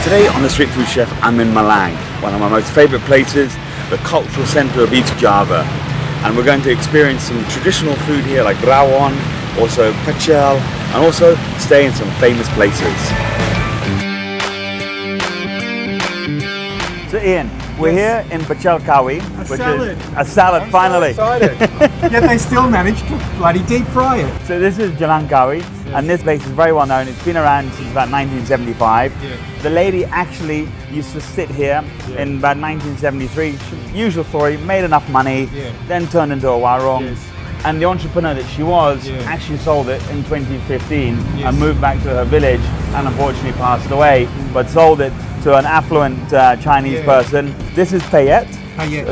Today on the Street Food Chef, I'm in Malang, one of my most favourite places, the cultural centre of East Java. And we're going to experience some traditional food here like rawon, also pecel, and also stay in some famous places. So Ian, we're here in Pecel Kawi, which is a salad finally. So excited. Yet they still managed to bloody deep fry it. So this is Jalan Kawi, and this place is very well known. It's been around since about 1975. The lady actually used to sit here in about 1973. Usual story, made enough money, then turned into a warung. And the entrepreneur that she was actually sold it in 2015 and moved back to her village and unfortunately passed away, but sold it to an affluent Chinese person. This is payet.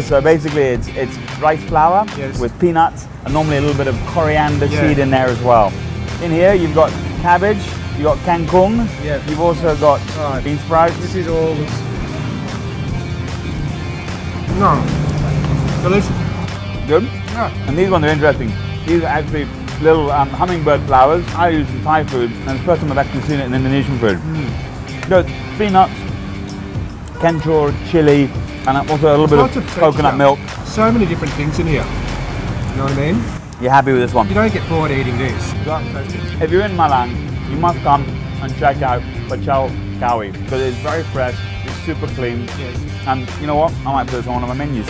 So basically it's rice flour with peanuts and normally a little bit of coriander seed in there as well. In here you've got cabbage, you've got kangkung, you've also got bean sprouts. This is all delicious. Good? And these ones are interesting. These are actually little hummingbird flowers I use in Thai food, and it's the first time I've actually seen it in Indonesian food. So peanuts, kencur, chili, and also a little bit of coconut milk. So many different things in here. You know what I mean? You're happy with this one? You don't get bored eating this. If you're in Malang, you must come and check out Pecel Kawi because it's very fresh, it's super clean, and you know what? I might put this on one of my menus.